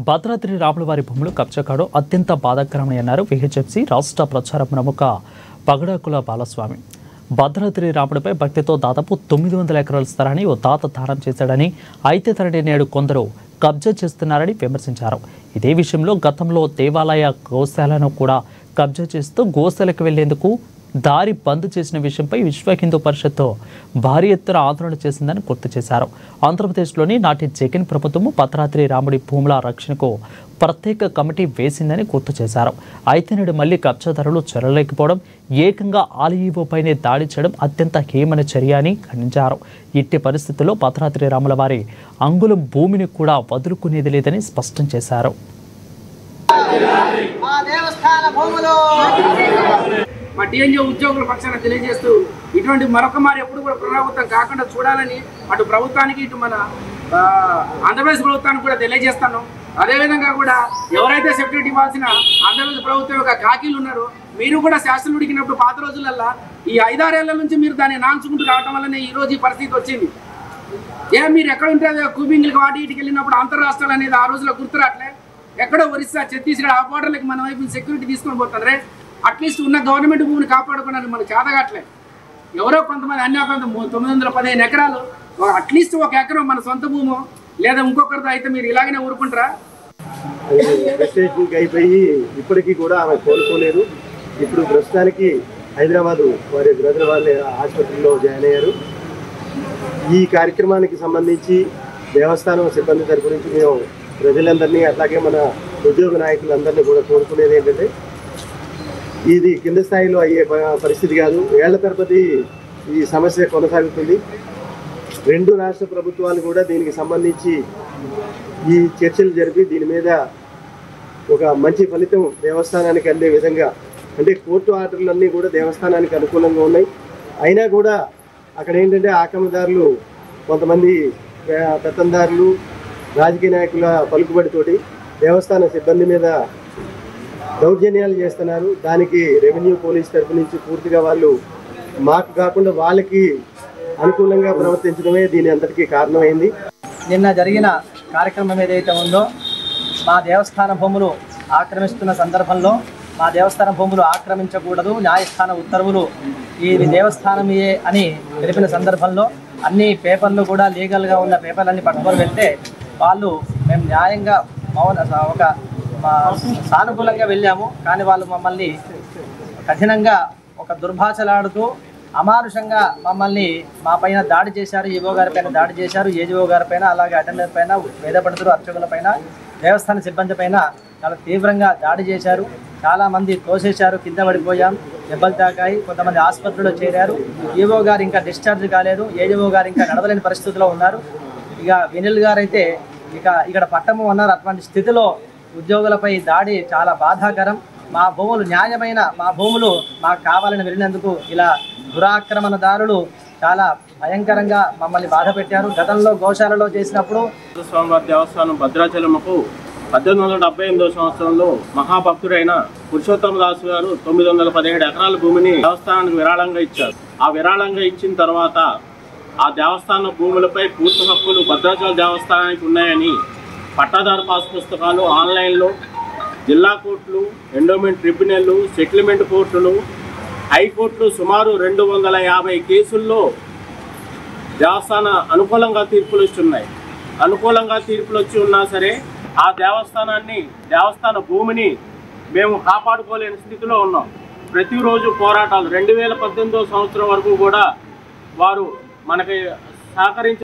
భద్రాద్రి రాములవారి భూములు కబ్జా కావడం అత్యంత బాధాకరమని అన్నారు విహెచ్ఎంసీ రాష్ట్ర ప్రచార ప్రముఖ పగడాకుల బాలస్వామి. భద్రాద్రి రాముడిపై భక్తితో దాదాపు 900 ఎకరాల స్థలాన్ని ఓ తాత దానం చేశాడని, అయితే తనని నేడు కొందరు కబ్జా చేస్తున్నారని విమర్శించారు. ఇదే విషయంలో గతంలో దేవాలయ గోశాలను కూడా కబ్జా చేస్తూ గోశాలకు వెళ్లేందుకు దారి బంద్ చేసిన విషయంపై విశ్వ హిందూ పరిషత్ భారీ ఎత్తున ఆందోళన చేసిందని గుర్తు చేశారు. ఆంధ్రప్రదేశ్లోని నాటి జగన్ ప్రభుత్వం భద్రాద్రి రాముడి భూముల రక్షణకు ప్రత్యేక కమిటీ వేసిందని గుర్తు చేశారు. అయితే నేడు మళ్లీ కబ్జాదారులు చెరలేకపోవడం, ఏకంగా ఆలయపైనే దాడి చేయడం అత్యంత హేమన చర్య అని ఖండించారు. ఇట్టి పరిస్థితుల్లో భద్రాద్రి రాముల వారి అంగుళం భూమిని కూడా వదులుకునేది లేదని స్పష్టం చేశారు. మా టీఎన్జీ ఉద్యోగుల పక్షాన తెలియజేస్తూ ఇటువంటి మరొక మారి ఎప్పుడు కూడా పునరావృతం కాకుండా చూడాలని అటు ప్రభుత్వానికి ఇటు మన ఆంధ్రప్రదేశ్ ప్రభుత్వానికి కూడా తెలియజేస్తాను. అదేవిధంగా కూడా ఎవరైతే సెక్యూరిటీ ఇవ్వాల్సిన ఆంధ్రప్రదేశ్ ప్రభుత్వం యొక్క కాకీలు ఉన్నారో మీరు కూడా శాస్త్రం ఉడికినప్పుడు పాత రోజులల్లో ఈ 5-6 ఏళ్ల నుంచి మీరు దాన్ని నాంచుకుంటూ రావడం వల్లనే ఈరోజు ఈ పరిస్థితి వచ్చింది. మీరు ఎక్కడ ఉంటే కూబింగ్లకి వాటి ఇటుకి వెళ్ళినప్పుడు అంతర్రాష్ట్రాలు అనేది ఆ రోజుల్లో గుర్తురాట్లే. ఎక్కడో ఒరిస్సా, ఛత్తీస్గఢ్ ఆ బోర్డర్లకి మన వైపు సెక్యూరిటీ తీసుకొని పోతారే. అట్లీస్ట్ ఉన్న గవర్నమెంట్ భూమిని కాపాడుకోవడానికి మనకు చేతగాట్లేదు. ఎవరో కొంతమంది అన్ని 915 ఎకరాలు, అట్లీస్ట్ 1 ఎకరం మన సొంత భూమో లేదా ఇంకొకరితో అయితే మీరు ఇలాగనే ఊరుకుంటారా? అయిపోయి ఇప్పటికీ కూడా ఆమె కోలుకోలేదు. ఇప్పుడు ప్రస్తుతానికి హైదరాబాదు వారి బ్రదర్ వాళ్ళ ఆసుపత్రిలో జాయిన్ అయ్యారు. ఈ కార్యక్రమానికి సంబంధించి దేవస్థానం సిబ్బంది తరపు నుంచి మేము ప్రజలందరినీ అట్లాగే మన ఉద్యోగ నాయకులందరినీ కూడా కోరుకునేది ఏంటంటే, ఇది కింద స్థాయిలో అయ్యే పరిస్థితి కాదు. ఏళ్ల తరబడి ఈ సమస్య కొనసాగుతుంది. 2 రాష్ట్ర ప్రభుత్వాలు కూడా దీనికి సంబంధించి ఈ చర్చలు జరిపి దీని మీద ఒక మంచి ఫలితం దేవస్థానానికి అందే విధంగా, అంటే కోర్టు ఆర్డర్లన్నీ కూడా దేవస్థానానికి అనుకూలంగా ఉన్నాయి. అయినా కూడా అక్కడ ఏంటంటే ఆక్రమణదారులు, కొంతమంది పెత్తందారులు, రాజకీయ నాయకుల పలుకుబడితోటి దేవస్థాన సిబ్బంది మీద దౌర్జన్యాలు చేస్తున్నారు. దానికి రెవెన్యూ పోలీస్ తరఫు నుంచి పూర్తిగా వాళ్ళు మాకు కాకుండా వాళ్ళకి అనుకూలంగా ప్రవర్తించడమే దీని అంతటికీ కారణమైంది. నిన్న జరిగిన కార్యక్రమం ఏదైతే ఉందో, మా దేవస్థాన భూములు ఆక్రమిస్తున్న సందర్భంలో మా దేవస్థాన భూములు ఆక్రమించకూడదు, న్యాయస్థాన ఉత్తర్వులు ఇది దేవస్థానమే అని తెలిపిన సందర్భంలో అన్ని పేపర్లు కూడా లీగల్గా ఉన్న పేపర్లన్నీ పట్టుకొని వెళ్తే వాళ్ళు మేము న్యాయంగా ఒక సానుకూలంగా వెళ్ళాము. కానీ వాళ్ళు మమ్మల్ని కఠినంగా ఒక దుర్భాషలాడుతూ అమానుషంగా మమ్మల్ని మా పైన దాడి చేశారు. ఈవో గారి పైన దాడి చేశారు, ఏజీఓ గారి పైన, అలాగే అటెండర్ పైన, వేద పండితులు, అర్చకుల పైన, దేవస్థాన సిబ్బంది పైన చాలా తీవ్రంగా దాడి చేశారు. చాలామంది తోసేశారు, కింద పడిపోయాం, దెబ్బలు తాకాయి, కొంతమంది ఆసుపత్రిలో చేరారు. ఈవో గారు ఇంకా డిశ్చార్జ్ కాలేదు, ఏజీఓ గారు ఇంకా నడవలేని పరిస్థితిలో ఉన్నారు. ఇక వినిల్ గారు అయితే ఇక్కడ పట్టము అన్నారు. అటువంటి స్థితిలో ఉద్యోగులపై దాడి చాలా బాధాకరం. మా భూములు న్యాయమైన మా భూములు మాకు కావాలని వెళ్ళినందుకు ఇలా దురాక్రమణదారులు చాలా భయంకరంగా మమ్మల్ని బాధ పెట్టారు. గతంలో గోశాలలో చేసినప్పుడు స్వామివారి దేవస్థానం భద్రాచలముకు 1878వ సంవత్సరంలో మహాభక్తుడైన పురుషోత్తమదాసు గారు 917 ఎకరాల భూమిని దేవస్థానానికి విరాళంగా ఇచ్చారు. ఆ విరాళంగా ఇచ్చిన తర్వాత ఆ దేవస్థాన భూములపై పూర్తి హక్కులు భద్రాచల దేవస్థానానికి ఉన్నాయని పట్టాదారు పాస్ పుస్తకాలు ఆన్లైన్లో జిల్లా కోర్టులు, ఎండోమెంట్ ట్రిబ్యునల్లు, సెటిల్మెంట్ కోర్టులు, హైకోర్టులు సుమారు 250 కేసుల్లో దేవస్థాన అనుకూలంగా తీర్పులు వచ్చున్నాయి. అనుకూలంగా తీర్పులు వచ్చి ఉన్నా సరే ఆ దేవస్థాన భూమిని మేము కాపాడుకోలేని స్థితిలో ఉన్నాం. ప్రతిరోజు పోరాటాలు. 2018వ సంవత్సరం వరకు కూడా వారు మనకి సహకరించి